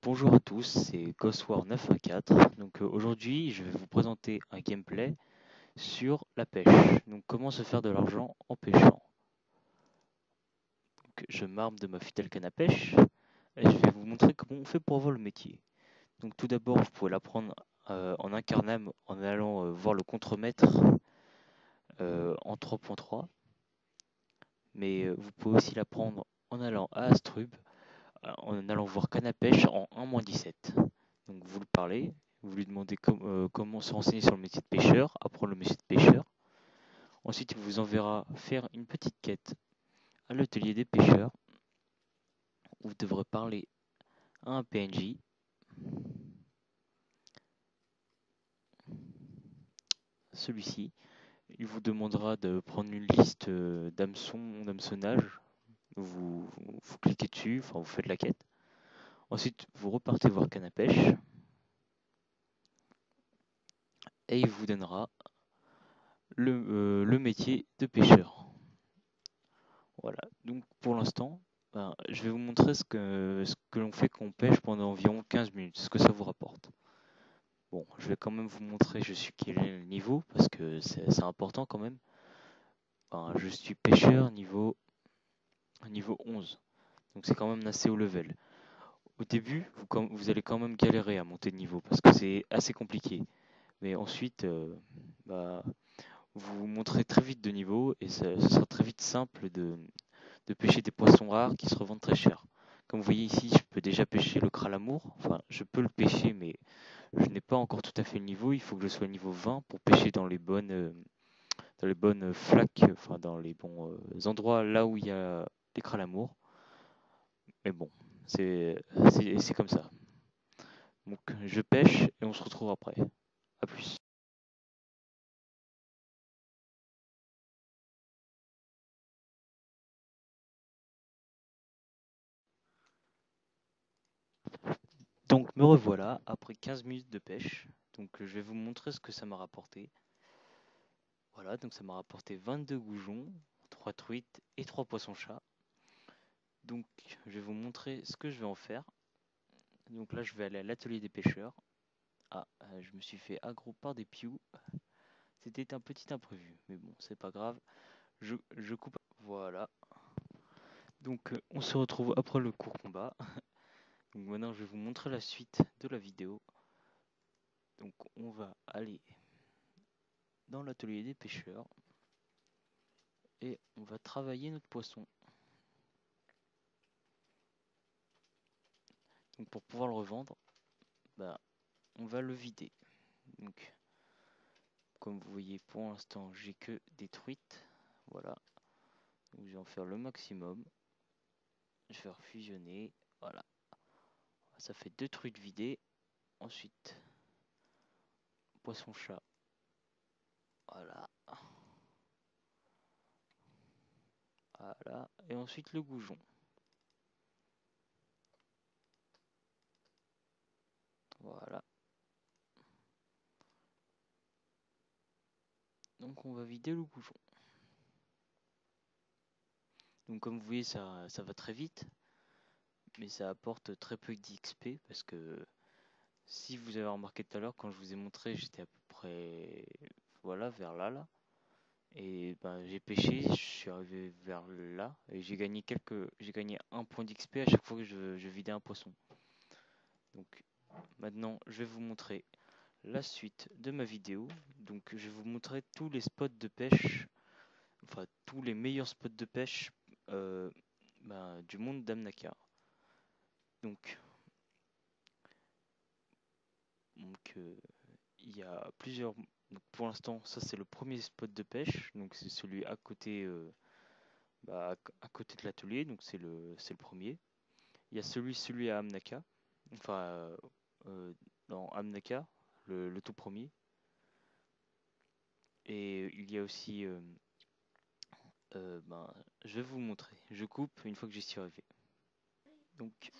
Bonjour à tous, c'est Ghostwar 914. Donc aujourd'hui, je vais vous présenter un gameplay sur la pêche. Donc comment se faire de l'argent en pêchant. Donc je m'arme de ma fidèle canne à pêche et je vais vous montrer comment on fait pour avoir le métier. Donc tout d'abord, vous pouvez l'apprendre en incarnam en allant voir le contremaître en 3.3. Mais vous pouvez aussi l'apprendre en allant à Astrub, en allant voir canne à pêche en 1-17. Donc vous le parlez, vous lui demandez comment se renseigner sur le métier de pêcheur, apprendre le métier de pêcheur. Ensuite, il vous enverra faire une petite quête à l'atelier des pêcheurs, où vous devrez parler à un PNJ. Celui-ci, il vous demandera de prendre une liste d'hameçons, d'hameçonnage. Vous cliquez dessus, enfin vous faites la quête. Ensuite, vous repartez voir canne à pêche. Et il vous donnera le métier de pêcheur. Voilà, donc pour l'instant, je vais vous montrer ce que l'on fait quand on pêche pendant environ 15 minutes, ce que ça vous rapporte. Bon, je vais quand même vous montrer je suis quel est le niveau, parce que c'est important quand même. Je suis pêcheur niveau 11, donc c'est quand même assez haut level. Au début, vous allez quand même galérer à monter de niveau, parce que c'est assez compliqué. Mais ensuite, vous montrez très vite de niveau, et ce sera très vite simple de pêcher des poissons rares qui se revendent très cher. Comme vous voyez ici, je peux déjà pêcher le cralamour. Enfin, je peux le pêcher, mais je n'ai pas encore tout à fait le niveau. Il faut que je sois niveau 20 pour pêcher dans les bonnes flaques, enfin dans les bons endroits là où il y a les cralamours. Mais bon, c'est comme ça. Donc je pêche et on se retrouve après. A plus. Donc me revoilà après 15 minutes de pêche. Donc je vais vous montrer ce que ça m'a rapporté. Voilà, donc ça m'a rapporté 22 goujons, 3 truites et 3 poissons-chats. Donc je vais vous montrer ce que je vais en faire. Donc là je vais aller à l'atelier des pêcheurs. Je me suis fait aggro par des pioux. C'était un petit imprévu, mais bon, c'est pas grave. Je coupe. Voilà. Donc on se retrouve après le court combat. Donc maintenant je vais vous montrer la suite de la vidéo. Donc on va aller dans l'atelier des pêcheurs et on va travailler notre poisson. Donc pour pouvoir le revendre, on va le vider. Donc comme vous voyez pour l'instant j'ai que des truites. Voilà. Donc je vais en faire le maximum. Je vais faire fusionner. Voilà. Ça fait 2 truites vidées. Ensuite, poisson-chat. Voilà. Voilà. Et ensuite le goujon. Voilà. Donc on va vider le goujon. Donc comme vous voyez ça va très vite. Mais ça apporte très peu d'XP parce que si vous avez remarqué tout à l'heure quand je vous ai montré j'étais à peu près voilà vers là. Et j'ai pêché, je suis arrivé vers là et j'ai gagné 1 point d'XP à chaque fois que je vidais un poisson. Donc maintenant je vais vous montrer la suite de ma vidéo. Donc je vais vous montrer tous les spots de pêche, enfin tous les meilleurs spots de pêche du monde d'Amnaka. Donc il y a plusieurs. Donc, pour l'instant, ça c'est le premier spot de pêche. Donc c'est celui à côté, à côté de l'atelier. Donc c'est le premier. Il y a celui à Amnaka. Enfin, dans Amnaka, le tout premier. Et il y a aussi, je vais vous montrer. Je coupe une fois que j'y suis arrivé. Donc,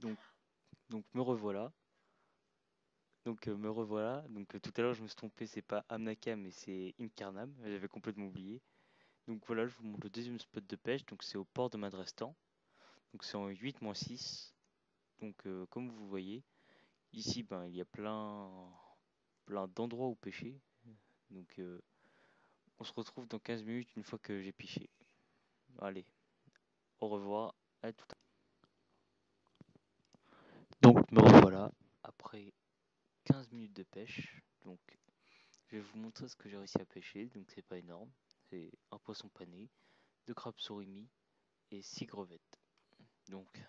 Donc, donc me revoilà. Donc tout à l'heure je me suis trompé, c'est pas Amnaka mais c'est Incarnam. J'avais complètement oublié. Donc voilà, je vous montre le deuxième spot de pêche. Donc c'est au port de Madrestan. Donc c'est en 8-6. Donc comme vous voyez, ici ben il y a plein d'endroits où pêcher. Donc on se retrouve dans 15 minutes une fois que j'ai pêché. Allez, au revoir. À tout à l'heure. Donc me revoilà après 15 minutes de pêche. Donc je vais vous montrer ce que j'ai réussi à pêcher. Donc c'est pas énorme. C'est un poisson pané, 2 crabes surimi et 6 crevettes. Donc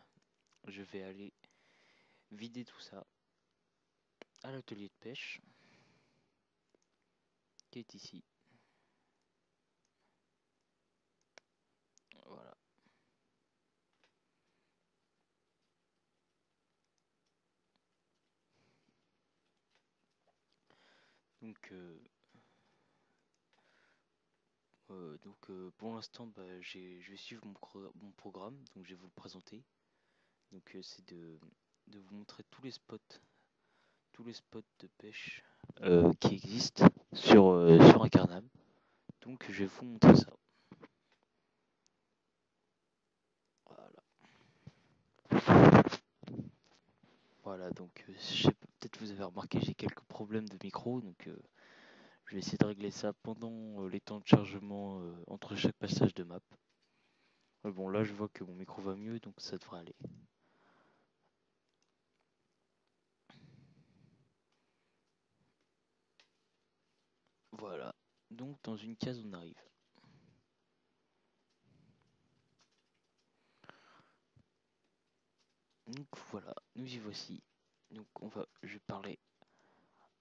je vais aller vider tout ça à l'atelier de pêche qui est ici. Voilà. Donc, pour l'instant, bah, je vais suivre mon programme, donc je vais vous le présenter. Donc c'est de vous montrer tous les spots de pêche qui existent sur Incarnam. Donc je vais vous montrer ça. Voilà. Voilà, donc peut-être vous avez remarqué, j'ai quelques problèmes de micro, donc je vais essayer de régler ça pendant les temps de chargement entre chaque passage de map. Bon, là je vois que mon micro va mieux, donc ça devrait aller. Voilà, donc dans une case on arrive. Donc voilà, nous y voici. Donc je vais parler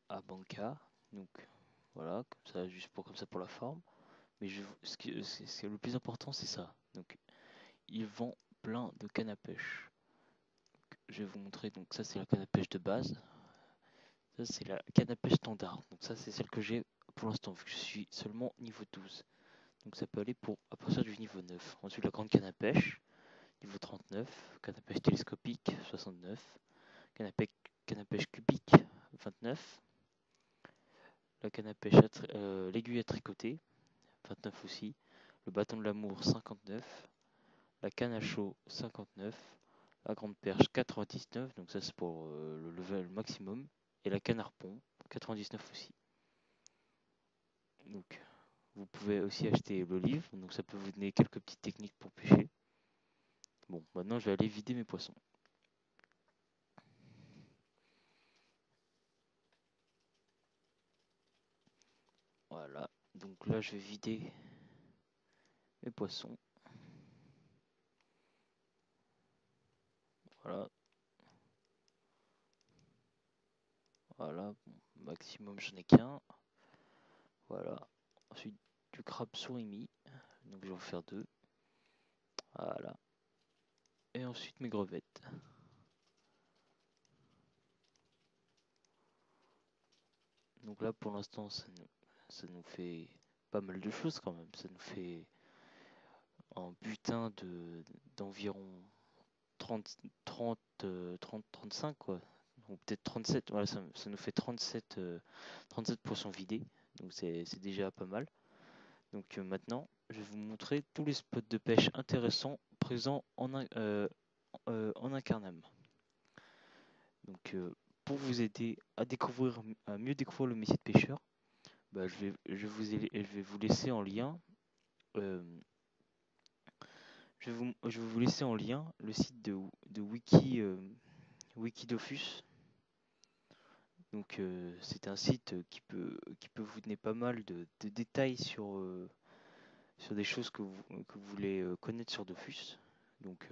à Banca. Donc voilà, comme ça, juste comme ça pour la forme. Mais le plus important c'est ça. Donc il vend plein de cannes à pêche. Donc, je vais vous montrer. Donc ça c'est la canne à pêche de base. Ça c'est la canne à pêche standard. Donc ça c'est celle que j'ai pour l'instant vu que je suis seulement niveau 12. Donc ça peut aller à partir du niveau 9. Ensuite la grande canne à pêche, niveau 39. Canne à pêche télescopique, 69. Canne à pêche cubique, 29. La canne à pêche, l'aiguille à tricoter, 29 aussi. Le bâton de l'amour, 59. La canne à chaud, 59. La grande perche, 99. Donc ça c'est pour le level maximum. Et la canne harpon, 99 aussi. Donc vous pouvez aussi acheter le livre. Donc ça peut vous donner quelques petites techniques pour pêcher. Bon, maintenant je vais aller vider mes poissons. Voilà, donc là je vais vider mes poissons. Voilà. Voilà, bon, maximum j'en ai qu'un. Voilà. Ensuite du crabe surimi. Donc je vais en faire 2. Voilà. Et ensuite mes crevettes. Donc là pour l'instant ça nous fait pas mal de choses quand même. Ça nous fait un butin d'environ 30, 35 quoi. Ou peut-être 37. Voilà, ça nous fait 37 poissons vidés. Donc c'est déjà pas mal. Donc maintenant, je vais vous montrer tous les spots de pêche intéressants présents en Incarnam. Donc pour vous aider à mieux découvrir le métier de pêcheur, bah, je vais vous laisser en lien. Je vais vous laisser en lien le site de Wikidofus. Donc c'est un site qui peut vous donner pas mal de détails sur des choses que vous voulez connaître sur Dofus. Donc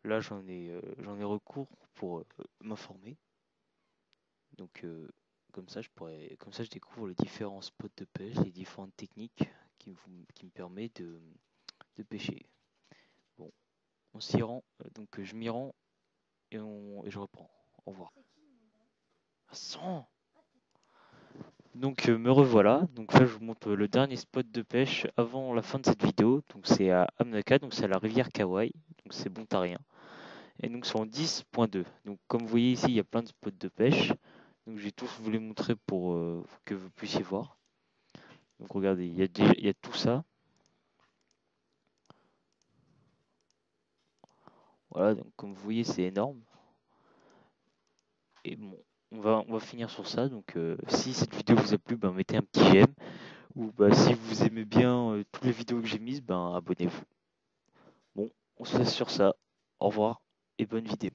là j'en ai recours pour m'informer. Donc comme ça je découvre les différents spots de pêche, les différentes techniques qui me permettent de pêcher. Bon, on s'y rend, donc je m'y rends et je reprends. Au revoir. 100. Donc me revoilà. Donc là je vous montre le dernier spot de pêche avant la fin de cette vidéo. Donc c'est à Amnaka, donc c'est à la rivière Kawai. Donc c'est Bontarien. Et donc sont en 10.2. Donc comme vous voyez ici, il y a plein de spots de pêche. Donc j'ai tous vous les montrer pour que vous puissiez voir. Donc regardez, il y a tout ça. Voilà, donc comme vous voyez, c'est énorme. Et bon, on va finir sur ça. Donc si cette vidéo vous a plu, ben, mettez un petit j'aime. Ou bah, si vous aimez bien toutes les vidéos que j'ai mises, ben, abonnez-vous. Bon, on se laisse sur ça. Au revoir et bonne vidéo.